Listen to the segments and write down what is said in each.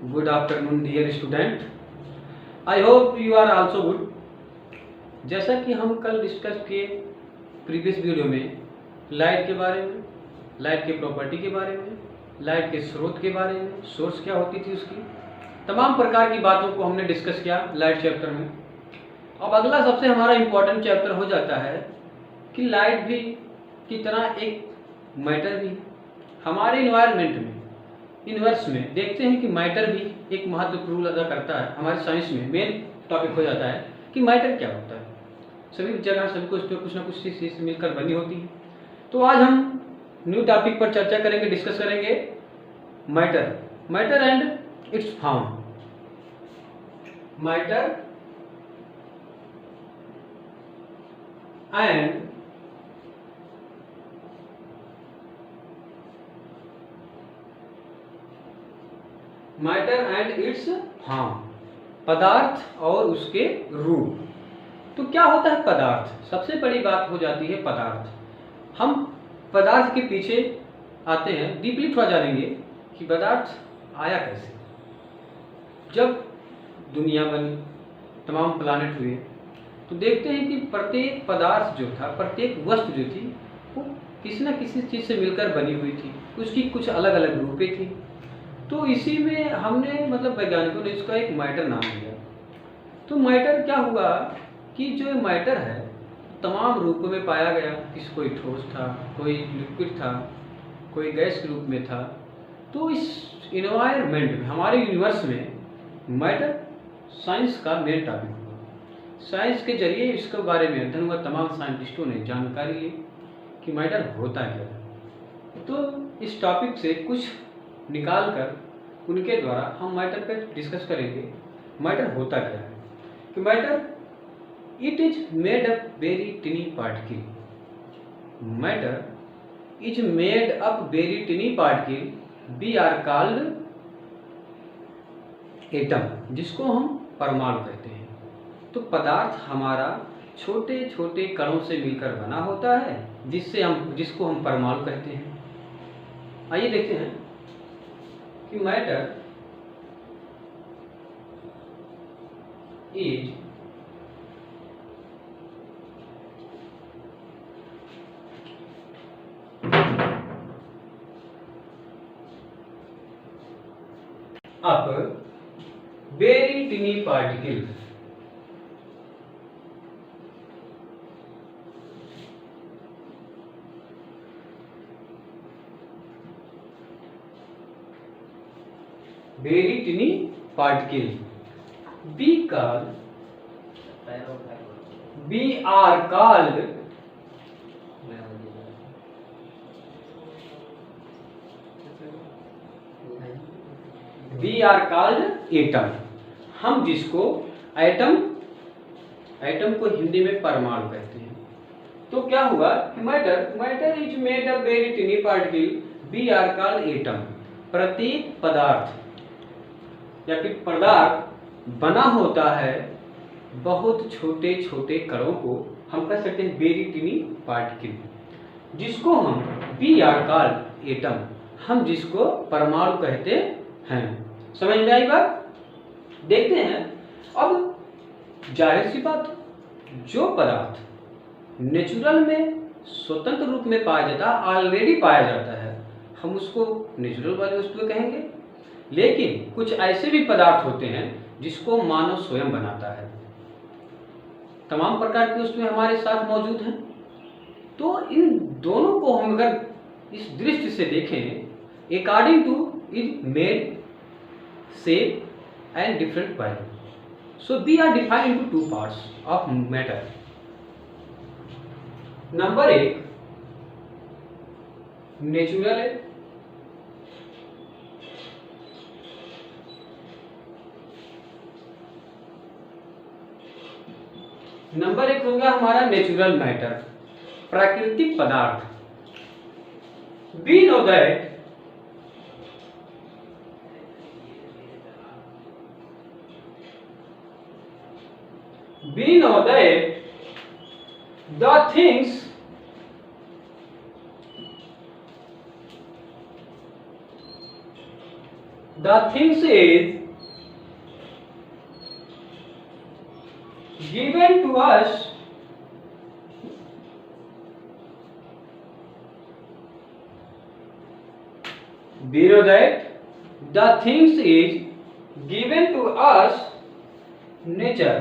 Good afternoon, dear student. I hope you are also good. जैसा कि हम कल डिस्कस किए प्रीवियस वीडियो में लाइट के बारे में, लाइट के प्रॉपर्टी के बारे में, लाइट के स्रोत के बारे में, सोर्स क्या होती थी उसकी, तमाम प्रकार की बातों को हमने डिस्कस किया लाइट चैप्टर में। अब अगला सबसे हमारा इम्पोर्टेंट चैप्टर हो जाता है कि लाइट भी की तरह एक मैटर भी हमारे इन्वायरमेंट में, यूनिवर्स में देखते हैं कि मैटर भी एक महत्वपूर्ण रोल अदा करता है। हमारे साइंस में मेन टॉपिक हो जाता है कि मैटर क्या होता है। सभी जगह सभी को इस पर कुछ ना कुछ चीज से मिलकर बनी होती है। तो आज हम न्यू टॉपिक पर चर्चा करेंगे, डिस्कस करेंगे matter and it's form. Matter and it's form, पदार्थ और उसके रूप। तो क्या होता है पदार्थ? सबसे बड़ी बात हो जाती है पदार्थ। हम पदार्थ के पीछे आते हैं, डीपली थोड़ा जानेंगे कि पदार्थ आया कैसे। जब दुनिया बनी, तमाम प्लानेट हुए, तो देखते हैं कि प्रत्येक पदार्थ जो था, प्रत्येक वस्तु जो थी, वो किसी न किसी चीज़ से मिलकर बनी हुई थी। उसकी कुछ अलग अलग रूपें थी। तो इसी में हमने वैज्ञानिकों ने इसका एक मैटर नाम दिया। तो मैटर क्या हुआ कि जो मैटर है तमाम रूपों में पाया गया। कोई ठोस था, कोई लिक्विड था, कोई गैस के रूप में था। तो इस इन्वायरमेंट में, हमारे यूनिवर्स में मैटर साइंस का मेन टॉपिक हुआ। साइंस के जरिए इसके बारे में अध्ययन हुआ, तमाम साइंटिस्टों ने जानकारी ली कि मैटर होता क्या है। तो इस टॉपिक से कुछ निकाल कर उनके द्वारा हम मैटर पर डिस्कस करेंगे। मैटर होता क्या है? कि matter it is made up very tiny particle. Matter is made up very tiny particle, we are called atom, जिसको हम परमाणु कहते हैं। तो पदार्थ हमारा छोटे छोटे कणों से मिलकर बना होता है, जिसको हम परमाणु कहते हैं। आइए देखते हैं कि matter is up very tiny particle. Very tiny particle, we are called atom. हम जिसको एटम को हिंदी में परमाणु कहते हैं। तो क्या हुआ कि matter is made up very tiny particle, we are called atom. प्रत्येक पदार्थ या फिर पदार्थ बना होता है बहुत छोटे छोटे कणों को हम कह सकते हैं वेरी टिनी पार्टिकल, जिसको हम वी आर कॉल्ड एटम, हम जिसको परमाणु कहते हैं। समझ में आई बात? देखते हैं। अब जाहिर सी बात, जो पदार्थ नेचुरल में स्वतंत्र रूप में पाया जाता है, ऑलरेडी पाया जाता है, हम उसको नेचुरल वाली वस्तु कहेंगे। लेकिन कुछ ऐसे भी पदार्थ होते हैं जिसको मानव स्वयं बनाता है। तमाम प्रकार की वस्तुएं हमारे साथ मौजूद हैं। तो इन दोनों को हम अगर इस दृष्टि से देखें, according to it made shape and different value, so we are defined into two parts of matter. Number 1 natural है, नंबर 1 होगा हमारा नेचुरल मैटर, प्राकृतिक पदार्थ। We know that the things the things is given to us below that the things is given to us nature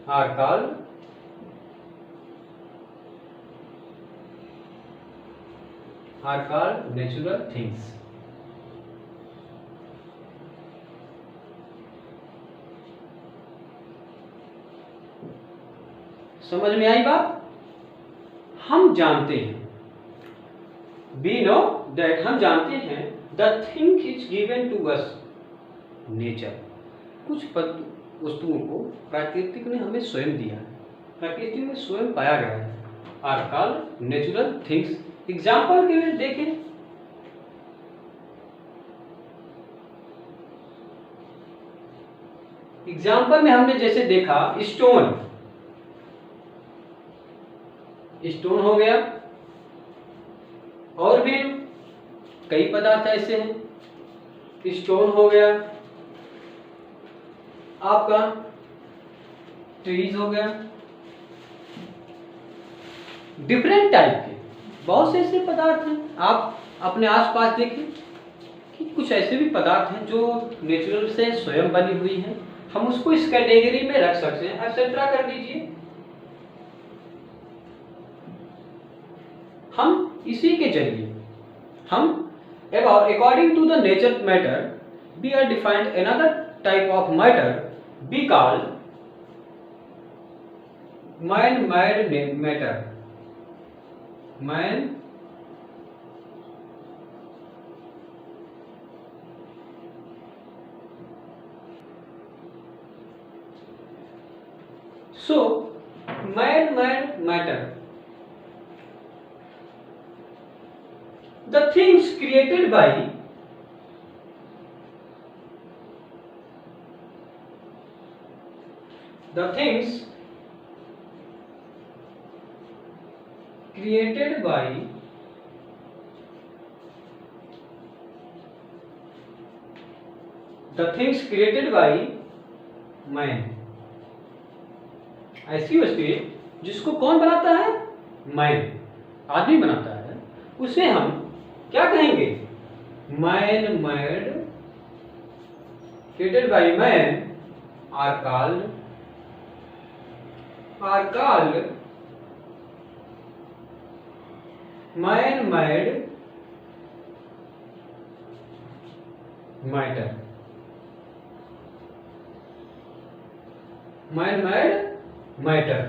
are called natural things. समझ में आई बात? हम जानते हैं, we know that, हम जानते हैं the thing is given to us nature, कुछ वस्तुओं को प्राकृतिक ने हमें स्वयं दिया है, प्रकृति में स्वयं पाया गया है, are called natural things. Example के लिए देखें, एग्जाम्पल में हमने जैसे देखा स्टोन हो गया, और भी कई पदार्थ ऐसे हैं, स्टोन हो गया, आपका ट्रीज हो गया, डिफरेंट टाइप के बहुत से ऐसे पदार्थ हैं। आप अपने आसपास देखें कि कुछ ऐसे भी पदार्थ हैं जो नेचुरल से स्वयं बनी हुई हैं, हम उसको इस कैटेगरी में रख सकते हैं, एक्सेट्रा कर दीजिए। हम इसी के जरिए हम according to the nature matter we are defined another type of matter we call man-made matter. So man-made matter, the things created by the things created by man, ऐसी वस्तुएं जिसको कौन बनाता है? मैन, आदमी बनाता है, उसे हम क्या कहेंगे? Man made, created by man are called man made matter.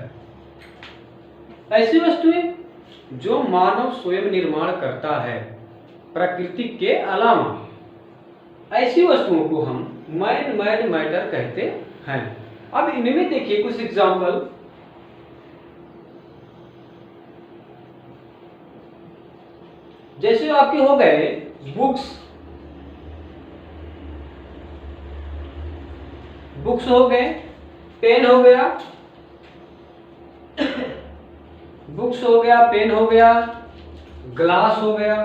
ऐसी वस्तुएं जो मानव स्वयं निर्माण करता है प्रकृति के अलावा, ऐसी वस्तुओं को हम मैन मेड मैटर कहते हैं। अब इनमें देखिए कुछ एग्जाम्पल, जैसे आपके हो गए बुक्स हो गए, पेन हो गया, बुक्स हो गया, पेन हो गया, ग्लास हो गया,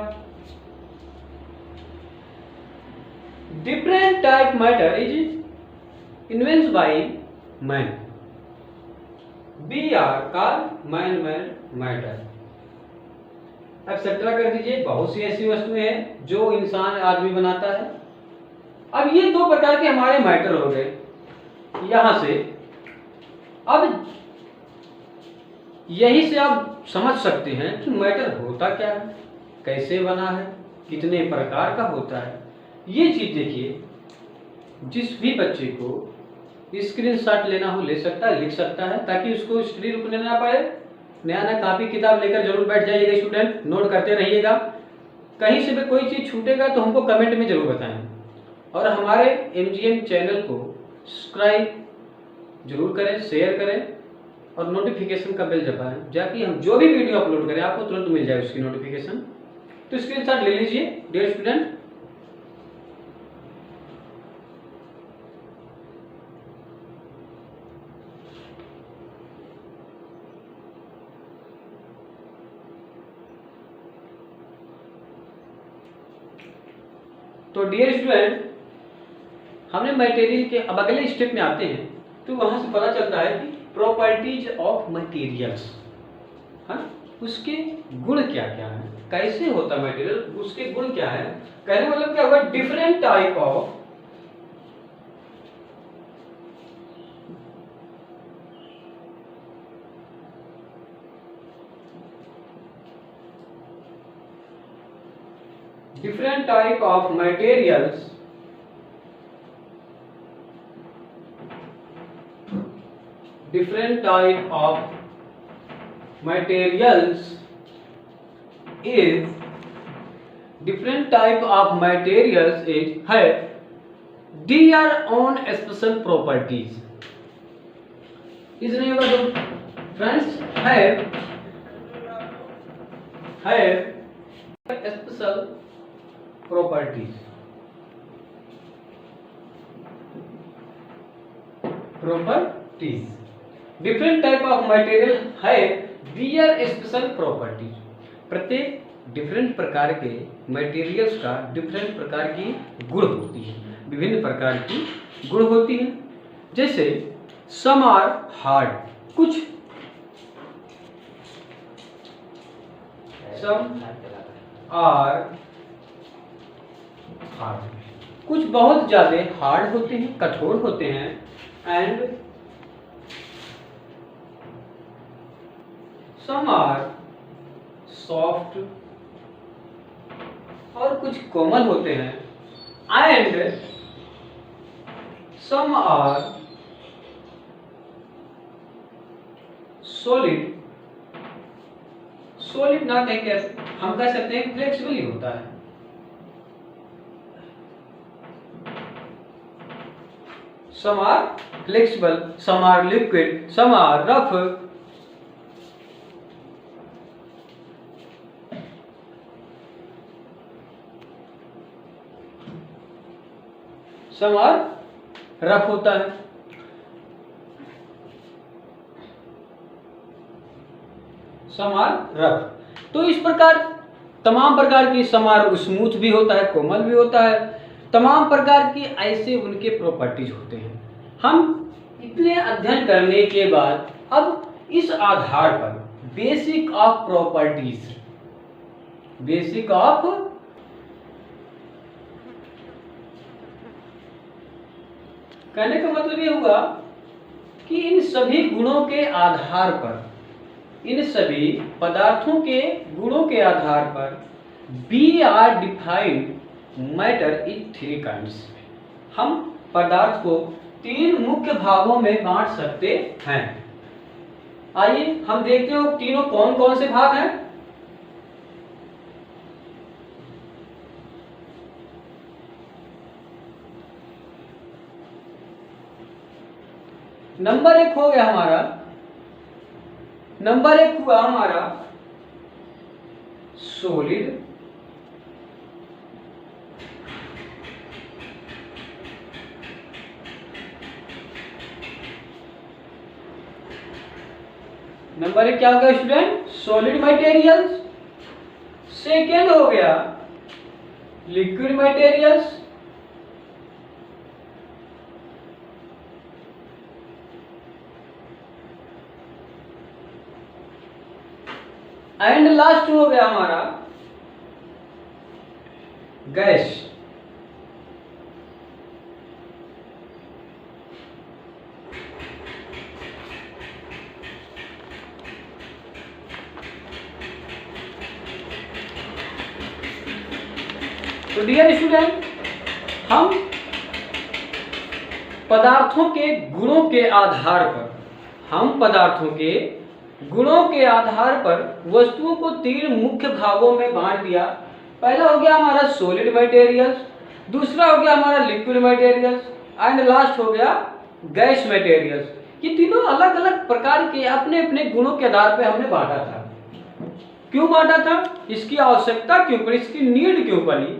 different type matter is invented by man, we are called man-made matter, etcetera कर दीजिए। बहुत सी ऐसी वस्तुएं हैं जो इंसान आदमी बनाता है। अब ये दो प्रकार के हमारे मैटर हो गए यहां से। अब यही से आप समझ सकते हैं कि मैटर होता क्या है, कैसे बना है, कितने प्रकार का होता है। ये चीज देखिए, जिस भी बच्चे को स्क्रीनशॉट लेना हो ले सकता है, लिख सकता है, ताकि उसको स्टडी रुकने ना पड़े। नया नया कापी किताब लेकर जरूर बैठ जाइएगा स्टूडेंट, नोट करते रहिएगा। कहीं से भी कोई चीज छूटेगा तो हमको कमेंट में जरूर बताएं, और हमारे MGM चैनल को सब्सक्राइब जरूर करें, शेयर करें, और नोटिफिकेशन का बेल दबाएं, जाकि हम जो भी वीडियो अपलोड करें आपको तुरंत मिल जाए उसकी नोटिफिकेशन। तो स्क्रीनशॉट ले लीजिए डियर स्टूडेंट। तो डियर स्टूडेंट, हमने मटेरियल के अब अगले स्टेप में आते हैं, तो वहां से पता चलता है कि प्रॉपर्टीज ऑफ मटेरियल्स, हाँ, उसके गुण क्या क्या है, कैसे होता है मटेरियल, उसके गुण क्या है। कहने मतलब क्या हुआ, different type of materials different type of materials is have their own special properties. इसलिए friends have special properties. Different type of material have their special properties. प्रत्येक डिफरेंट प्रकार के मटेरियल्स का डिफरेंट प्रकार की गुण होती है, विभिन्न प्रकार की गुण होती है। जैसे सम आर हार्ड, कुछ सम आर हार्ड, कुछ बहुत ज्यादा हार्ड होते हैं, कठोर होते हैं, एंड सम आर सॉफ्ट, और कुछ कोमल होते हैं, and some are solid. Solid ना कह के हम कह सकते हैं फ्लेक्सिबल ही होता है। Some are flexible, some are liquid, some are rough. Some are rough होता है। Some are rough। तो इस प्रकार तमाम प्रकार की, some are स्मूथ भी होता है, कोमल भी होता है, तमाम प्रकार की ऐसे उनके प्रॉपर्टीज होते हैं। हम इतने अध्ययन करने के बाद अब इस आधार पर basic of properties, basic of कहने का मतलब ये हुआ कि इन सभी गुणों के आधार पर, इन सभी पदार्थों के गुणों के आधार पर we are defined matter in three kinds. हम पदार्थ को तीन मुख्य भागों में बांट सकते हैं। आइए हम देखते हो तीनों कौन कौन से भाग हैं। नंबर एक हो गया हमारा, नंबर एक हुआ हमारा सॉलिड, नंबर एक क्या हो गया स्टूडेंट, सॉलिड मटेरियल्स। सेकेंड हो गया लिक्विड मटेरियल्स, एंड लास्ट हो गया हमारा गैस। तो डियर स्टूडेंट, हम पदार्थों के गुणों के आधार पर, हम पदार्थों के गुणों के आधार पर वस्तुओं को तीन मुख्य भागों में बांट दिया। पहला हो गया हमारा सॉलिड मटेरियल्स, दूसरा हो गया हमारा लिक्विड मटेरियल्स, एंड लास्ट हो गया गैस मटेरियल्स। ये तीनों अलग अलग प्रकार के अपने अपने गुणों के आधार पर हमने बांटा था। क्यों बांटा था, इसकी आवश्यकता क्यों पड़ी, इसकी नीड क्यों पड़ी।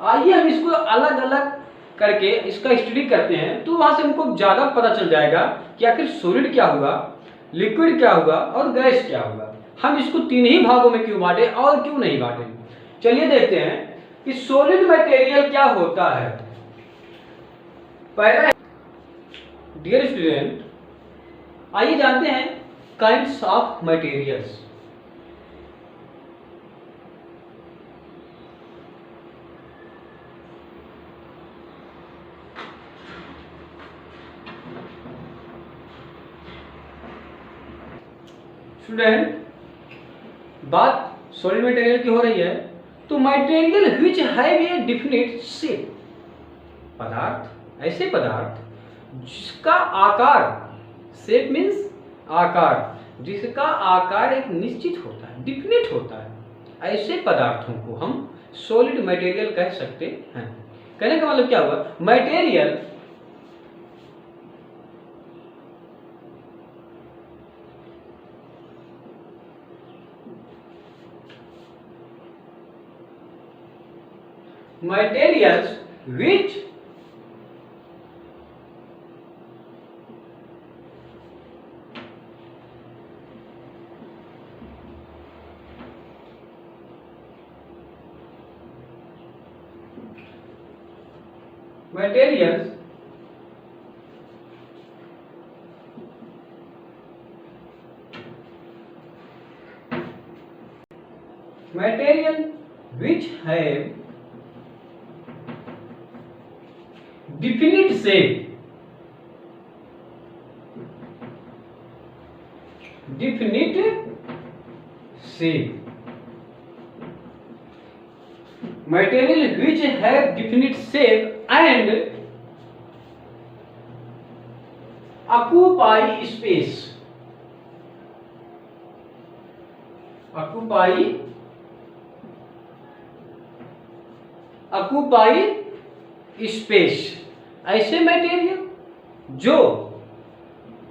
आइए हम इसको अलग अलग करके इसका स्टडी करते हैं, तो वहां से हमको ज्यादा पता चल जाएगा कि आखिर सॉलिड क्या हुआ, लिक्विड क्या हुआ और गैस क्या हुआ। हम इसको तीन ही भागों में क्यों बांटे और क्यों नहीं बांटे। चलिए देखते हैं। कि सॉलिड मटेरियल क्या होता है। पहला, डियर स्टूडेंट, आइए जानते हैं काइंड्स ऑफ मटेरियल्स। स्टूडेंट, बात सॉलिड मटेरियल की हो रही है, तो material which have a definite shape, पदार्थ, ऐसे पदार्थ जिसका आकार, शेप मीन्स आकार, जिसका आकार एक निश्चित होता है, डिफिनिट होता है, ऐसे पदार्थों को हम सॉलिड मटेरियल कह सकते हैं। कहने का मतलब क्या हुआ, material materials which materials material which have definite shape, definite shape, material which have definite shape and occupy space, occupy space, ऐसे मटेरियल जो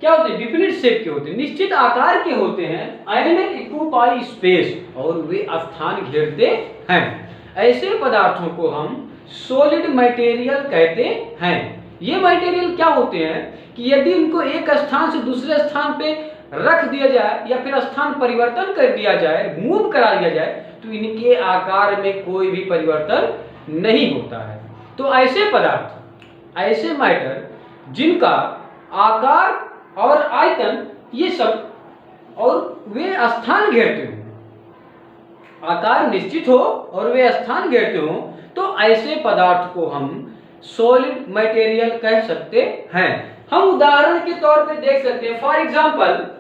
क्या होते हैं, डिफिनिट शेप के होते हैं, निश्चित आकार के होते हैं, एंड ऑक्यूपाई स्पेस, और वे स्थान घेरते हैं, ऐसे पदार्थों को हम सॉलिड मटेरियल कहते हैं। ये मटेरियल क्या होते हैं कि यदि उनको एक स्थान से दूसरे स्थान पे रख दिया जाए या फिर स्थान परिवर्तन कर दिया जाए, मूव करा दिया जाए, तो इनके आकार में कोई भी परिवर्तन नहीं होता है। तो ऐसे पदार्थ, ऐसे मैटर जिनका आकार और आयतन ये सब, और वे स्थान घेरते हो, आकार निश्चित हो और वे स्थान घेरते हो, तो ऐसे पदार्थ को हम सॉलिड मटेरियल कह सकते हैं। हम उदाहरण के तौर पे देख सकते हैं, फॉर एग्जाम्पल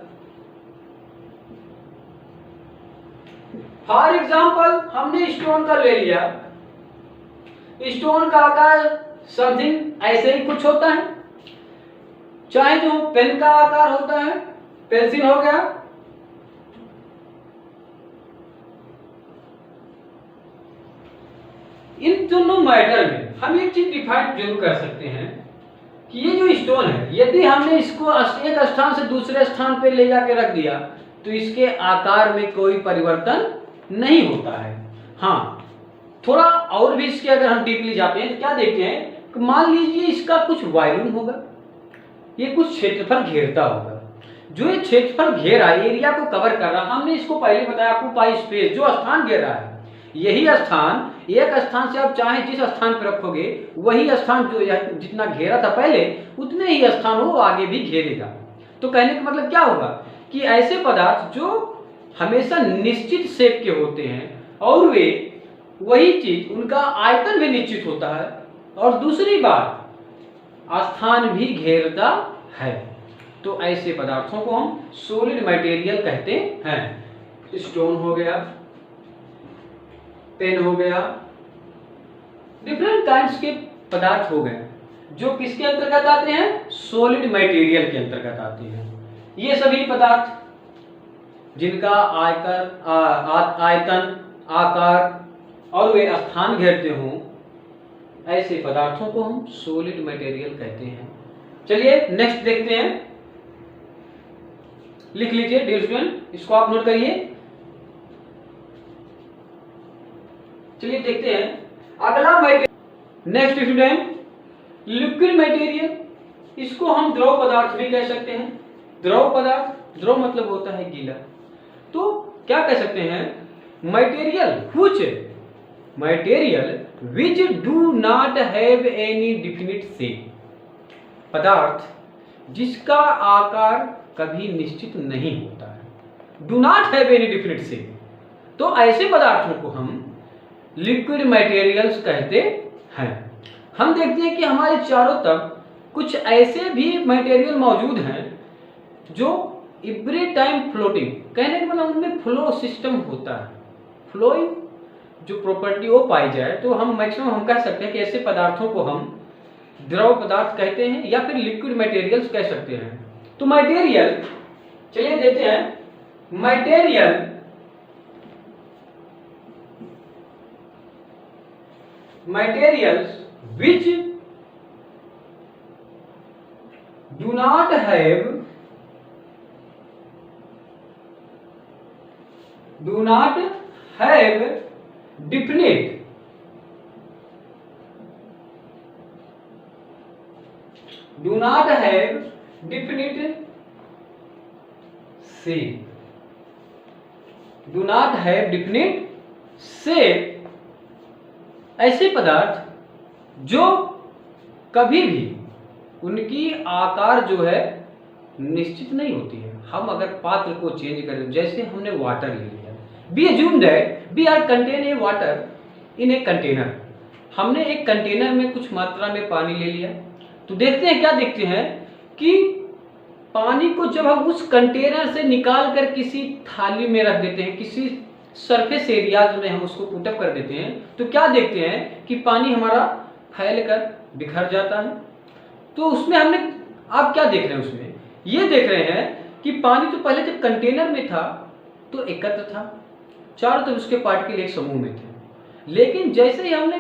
हमने स्टोन का ले लिया, स्टोन का आकार समथिंग ऐसे ही कुछ होता है, चाहे जो पेन का आकार होता है, पेंसिल हो गया, इन दोनों मैटर में हम एक चीज डिफाइन जरूर कर सकते हैं कि ये जो स्टोन है, यदि हमने इसको एक स्थान से दूसरे स्थान पे ले जाके रख दिया तो इसके आकार में कोई परिवर्तन नहीं होता है। हाँ, थोड़ा और भी इसके अगर हम डीपली जाते हैं तो क्या देखते हैं कि मान लीजिए इसका कुछ वॉल्यूम होगा, ये कुछ क्षेत्रफल घेरता होगा, जो ये क्षेत्रफल घेर रहा है, एरिया को कवर कर रहा, हमने इसको पहले बताया ऑक्यूपाई स्पेस, जो स्थान घेर रहा है, यही स्थान एक स्थान से आप चाहे जिस स्थान पर रखोगे वही स्थान जो जितना घेरा था पहले उतने ही स्थान वो आगे भी घेरेगा। तो कहने का मतलब क्या होगा कि ऐसे पदार्थ जो हमेशा निश्चित शेप के होते हैं और वे वही चीज, उनका आयतन भी निश्चित होता है और दूसरी बात स्थान भी घेरता है, तो ऐसे पदार्थों को हम सॉलिड मटेरियल कहते हैं। स्टोन हो गया, पेन हो गया, डिफरेंट काइंड्स के पदार्थ हो गए जो किसके अंतर्गत आते हैं, सॉलिड मटेरियल के अंतर्गत आते हैं। ये सभी पदार्थ जिनका आयतन, आकार और वे स्थान घेरते हों, ऐसे पदार्थों को हम सॉलिड मटेरियल कहते हैं। चलिए नेक्स्ट देखते हैं, लिख लीजिए डियर स्टूडेंट, इसको आप नोट करिए। चलिए देखते हैं अगला material. Next student, liquid material, इसको हम द्रव पदार्थ भी कह सकते हैं। द्रव पदार्थ, द्रव मतलब होता है गीला, तो क्या कह सकते हैं, material which material which do not have any definite shape, पदार्थ जिसका आकार कभी निश्चित नहीं होता है, do not have any definite shape. तो ऐसे पदार्थों को हम लिक्विड मटेरियल्स कहते हैं। हम देखते हैं कि हमारे चारों तरफ कुछ ऐसे भी मटेरियल मौजूद हैं जो एवरी टाइम फ्लोटिंग, कहने का मतलब उनमें फ्लो सिस्टम होता है, फ्लोइंग जो प्रॉपर्टी वो पाई जाए, तो हम मैक्सिमम हम कह सकते हैं कि ऐसे पदार्थों को हम द्रव पदार्थ कहते हैं या फिर लिक्विड मटेरियल्स कह सकते हैं। तो मटेरियल, चलिए देखते हैं materials which do not have definite shape, ऐसे पदार्थ जो कभी भी उनकी आकार जो है निश्चित नहीं होती है। हम अगर पात्र को चेंज करें, जैसे हमने वाटर ले लिया, be assume that we are contain a water in a container, हमने एक कंटेनर में कुछ मात्रा में पानी ले लिया, तो देखते हैं क्या देखते हैं कि पानी को जब हम उस कंटेनर से निकाल कर किसी थाली में रख देते हैं, किसी सरफेस एरियाज में हम उसको पुटअप कर देते हैं, तो क्या देखते हैं कि पानी हमारा फैल कर बिखर जाता है। तो उसमें हमने, आप क्या देख रहे हैं उसमें, ये देख रहे हैं कि पानी तो पहले जब कंटेनर में था तो एकत्र था, चारों तरफ उसके पार्टिकल एक समूह में थे, लेकिन जैसे ही हमने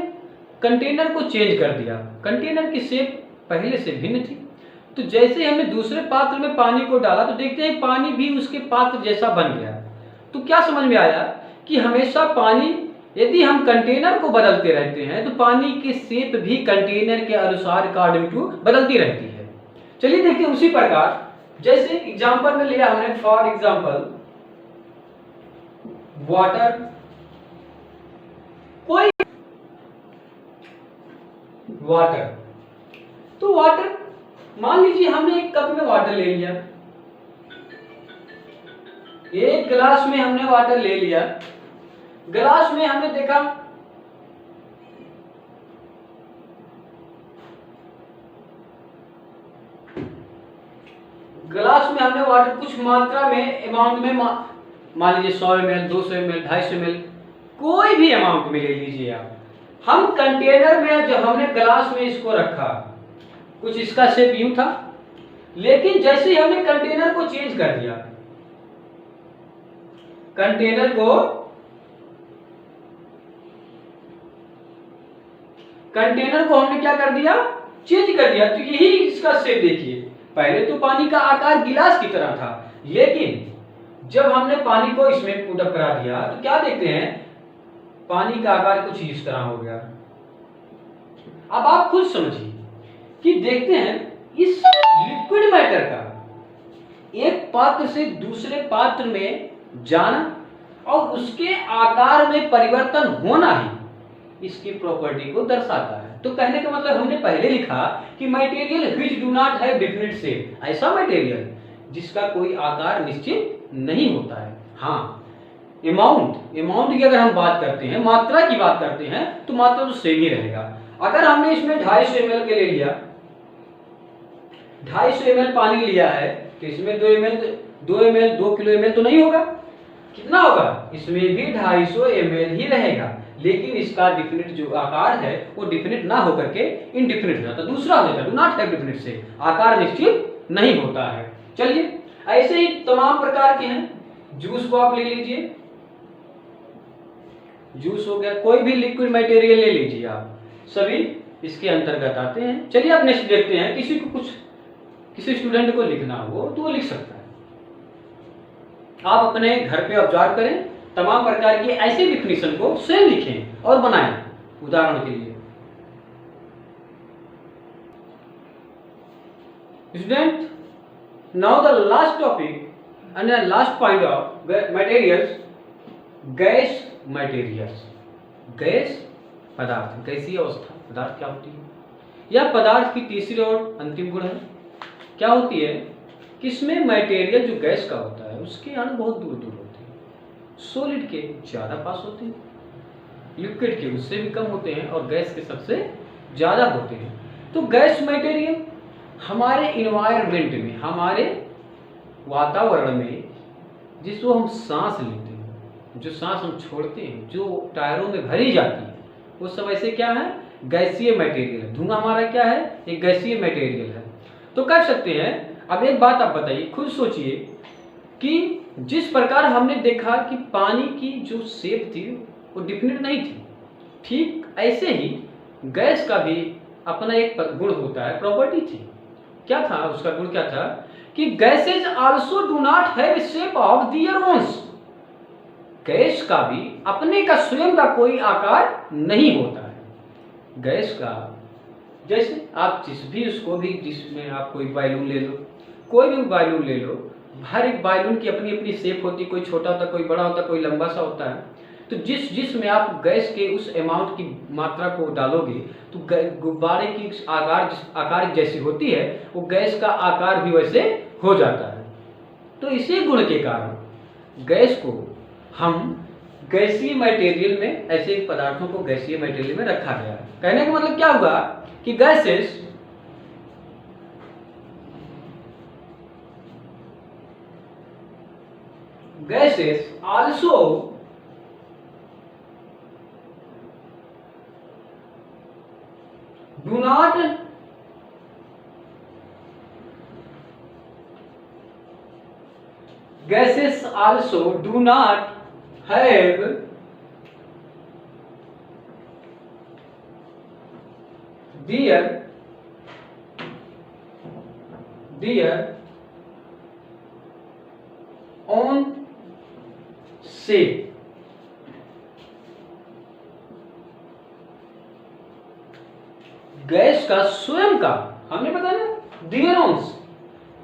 कंटेनर को चेंज कर दिया, कंटेनर की शेप पहले से भिन्न थी, तो जैसे ही हमने दूसरे पात्र में पानी को डाला तो देखते हैं पानी भी उसके पात्र जैसा बन गया। तो क्या समझ में आया कि हमेशा पानी, यदि हम कंटेनर को बदलते रहते हैं तो पानी की शेप भी कंटेनर के अनुसार अकॉर्डिंग टू बदलती रहती है। चलिए देखते हैं उसी प्रकार, जैसे एग्जांपल में लिया हमने, फॉर एग्जांपल वाटर, कोई वाटर, तो वाटर मान लीजिए हमने एक कप में वाटर ले लिया, एक गिलास में हमने वाटर ले लिया, गिलास में हमने देखा गिलास में हमने वाटर कुछ मात्रा में, अमाउंट में, मान लीजिए 100 ml, 200 ml, 250 ml, कोई भी अमाउंट में ले लीजिए आप। हम कंटेनर में जब हमने गिलास में इसको रखा, कुछ इसका शेप यूं था, लेकिन जैसे ही हमने कंटेनर को चेंज कर दिया, कंटेनर को हमने क्या कर दिया, चेंज कर दिया, तो यही इसका शेप देखिए, पहले तो पानी का आकार गिलास की तरह था, लेकिन जब हमने पानी को इसमें पुट अप करा दिया तो क्या देखते हैं, पानी का आकार कुछ इस तरह हो गया। अब आप खुद समझिए कि देखते हैं इस लिक्विड मैटर का एक पात्र से दूसरे पात्र में जाना और उसके आकार में परिवर्तन होना ही इसकी प्रॉपर्टी को दर्शाता है। तो कहने का मतलब हमने पहले लिखा कि material which do not have definite shape, ऐसा मटेरियल जिसका कोई आकार निश्चित नहीं होता है। हाँ, अमाउंट की अगर हम बात करते हैं, मात्रा की बात करते हैं, तो मात्रा तो सेम ही रहेगा। अगर हमने इसमें 250 ml के ले लिया, 250 ml पानी लिया है, तो इसमें 2 ml 2 किलो ml तो नहीं होगा, कितना होगा, इसमें भी 250 ml ही रहेगा, लेकिन इसका डिफिनिट जो आकार है वो डिफिनिट ना होकर के इनडिफिनिट हो जाता, दूसरा हो जाता, डू नॉट हैव डिफिनिट से, आकार निश्चित नहीं होता है। चलिए ऐसे ही तमाम प्रकार के हैं। जूस को आप ले लीजिए, जूस हो गया, कोई भी लिक्विड मटेरियल ले लीजिए आप, सभी इसके अंतर्गत आते हैं। चलिए अब नेक्स्ट देखते हैं, किसी स्टूडेंट को लिखना हो तो वो लिख सकता है। आप अपने घर पे ऑब्जर्व करें, तमाम प्रकार की ऐसी डिफिनीशन को स्वयं लिखें और बनाएं। उदाहरण के लिए student, now the last topic and the last point of materials, gas materials. Gas पदार्थ, गैसीय अवस्था पदार्थ क्या होती है? यह पदार्थ की तीसरी और अंतिम गुण है। क्या होती है कि इसमें मटेरियल जो गैस का होता है उसके अणु बहुत दूर दूर होते हैं, सॉलिड के ज़्यादा पास होते हैं, लिक्विड के उससे भी कम होते हैं और गैस के सबसे ज़्यादा होते हैं। तो गैस मटेरियल हमारे इन्वायरमेंट में, हमारे वातावरण में, जिसको हम सांस लेते हैं, जो सांस हम छोड़ते हैं, जो टायरों में भरी जाती है, वो सब ऐसे क्या है? गैसीय मटेरियल है। धुआं हमारा क्या है? एक गैसीय मटेरियल है। तो कर सकते हैं। अब एक बात आप बताइए, खुद सोचिए कि जिस प्रकार हमने देखा कि पानी की जो शेप थी वो डिफिनिट नहीं थी, ठीक ऐसे ही गैस का भी अपना एक गुण होता है, प्रॉपर्टी थी। क्या था उसका गुण? क्या था कि gases also do not have shape of their owns. Gas का भी अपने का स्वयं का कोई आकार नहीं होता है। गैस का जैसे आप जिसमें आप कोई बैलून ले लो, कोई भी बैलून ले लो, हर एक बैलून की अपनी अपनी शेप होती है, कोई छोटा होता है, कोई बड़ा होता है, कोई लंबा सा होता है। तो जिसमें आप गैस के उस अमाउंट की मात्रा को डालोगे तो गुब्बारे की आकार जैसी होती है, वो गैस का आकार भी वैसे हो जाता है। तो इसी गुण के कारण गैस को हम गैसीय मटेरियल में, ऐसे पदार्थों को गैसीय मटेरियल में रखा गया है। कहने का मतलब क्या हुआ कि gases also do not gases also do not have their own shape। Gas का स्वयं का, हमने बताया ना, देयर ओन्स,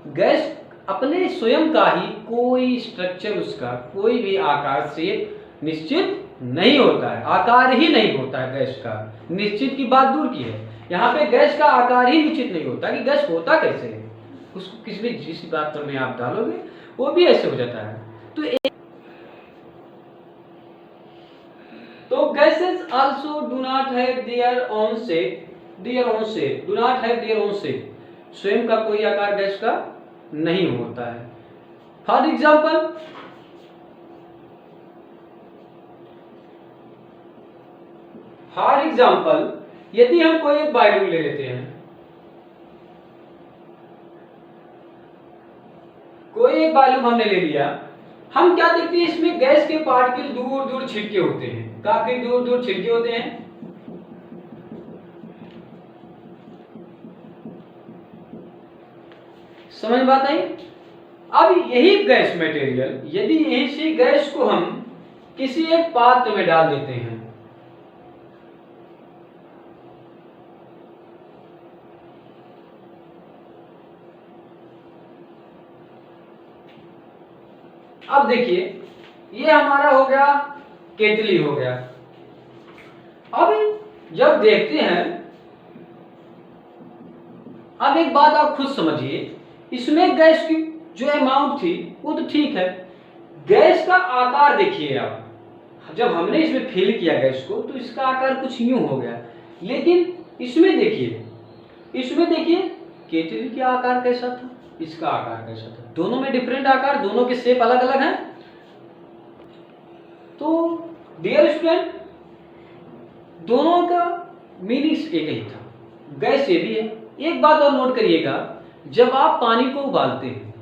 गैस अपने स्वयं का ही कोई स्ट्रक्चर, उसका कोई भी आकार शेप निश्चित नहीं होता है, आकार ही नहीं होता है गैस का। निश्चित की बात दूर की है, यहाँ पे गैस का आकार ही निश्चित नहीं होता कि गैस होता कैसे है। उसको किसी भी जिस बात पर में आप डालोगे वो भी ऐसे हो जाता है। तो gases also do not have their own shape, do not have their own shape, स्वयं का कोई आकार गैस का नहीं होता है। फॉर एग्जाम्पल यदि हम कोई एक बैलून ले लेते हैं, कोई एक बैलून हमने ले लिया, हम क्या देखते हैं, इसमें गैस के पार्टिकल दूर दूर छिटके होते हैं, काफी दूर दूर छिटके होते हैं। समझ बात आई? अब यही गैस मटेरियल, यदि इसी गैस को हम किसी एक पात्र में डाल देते हैं, अब देखिए ये हमारा हो गया केतली, हो गया। अब जब देखते हैं, अब एक बात आप खुद समझिए, इसमें गैस की जो अमाउंट थी वो तो ठीक है, गैस का आकार देखिए आप, जब हमने इसमें फिल किया गैस को तो इसका आकार कुछ यूं हो गया, लेकिन इसमें देखिए, केतली का आकार कैसा था, इसका आकार कैसा था, दोनों में डिफरेंट आकार, दोनों के शेप अलग अलग हैं। तो डियर स्टूडेंट, दोनों का मीनिंग एक ही था, गैस ये भी है। एक बात और नोट करिएगा, जब आप पानी को उबालते हैं,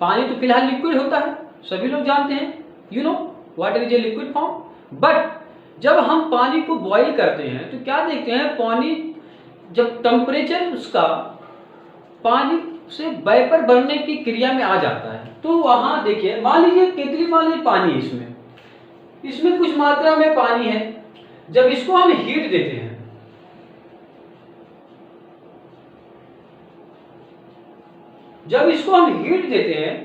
पानी तो फिलहाल लिक्विड होता है, सभी लोग जानते हैं, you know water is a liquid form, but जब हम पानी को बॉईल करते हैं तो क्या देखते हैं, पानी जब टेम्परेचर उसका पानी से वेपर बनने की क्रिया में आ जाता है, तो वहां देखिए, मान लीजिए केतली, मान लीजिए पानी है, इसमें कुछ मात्रा में पानी है, जब इसको हम हीट देते हैं,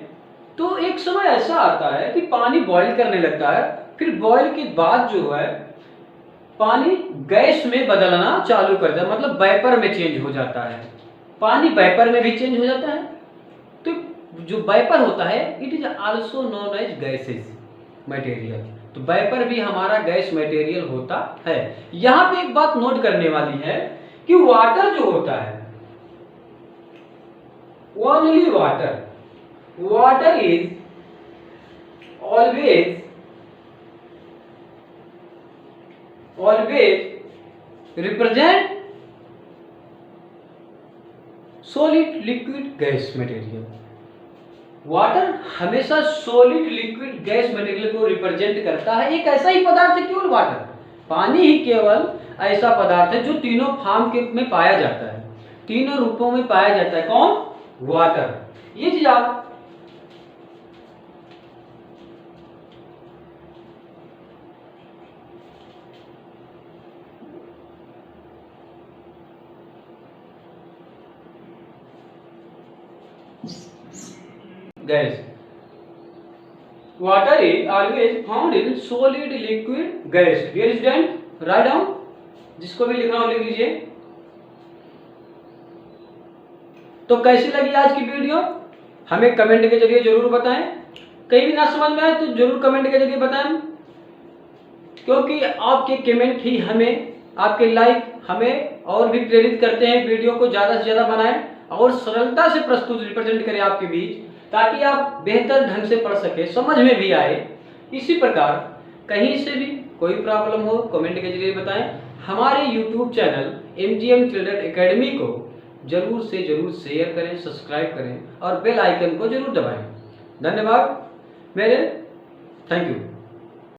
तो एक समय ऐसा आता है कि पानी बॉईल करने लगता है, फिर बॉईल के बाद जो है पानी गैस में बदलना चालू कर देता, मतलब वेपर में चेंज हो जाता है। पानी वेपर में भी चेंज हो जाता है। तो जो वेपर होता है it is also known as gases material. तो वेपर भी हमारा गैस मटेरियल होता है। यहां पे एक बात नोट करने वाली है कि वाटर जो होता है, only water is always represent solid liquid gas material. Water हमेशा सॉलिड लिक्विड गैस मटेरियल को रिप्रेजेंट करता है। एक ऐसा ही पदार्थ है केवल वाटर, पानी ही केवल ऐसा पदार्थ है जो तीनों फॉर्म के में पाया जाता है, तीनों रूपों में पाया जाता है। कौन? वाटर। ये चीज आप gas, water is always found in solid liquid gas। Where is that? Write down। जिसको भी लिखना हो लिख लीजिए। तो कैसी लगी आज की वीडियो हमें कमेंट के जरिए जरूर बताएं। कहीं भी ना समझ में आए तो जरूर कमेंट के जरिए बताएं, क्योंकि आपके कमेंट ही हमें, आपके लाइक हमें और भी प्रेरित करते हैं वीडियो को ज्यादा से ज्यादा बनाएं और सरलता से प्रस्तुत रिप्रेजेंट करें आपके बीच, ताकि आप बेहतर ढंग से पढ़ सके, समझ में भी आए। इसी प्रकार कहीं से भी कोई प्रॉब्लम हो कमेंट के जरिए बताएं। हमारे YouTube channel MGM children academy को जरूर से जरूर शेयर करें, सब्सक्राइब करें और बेल आइकन को जरूर दबाएं। धन्यवाद मेरे, थैंक यू।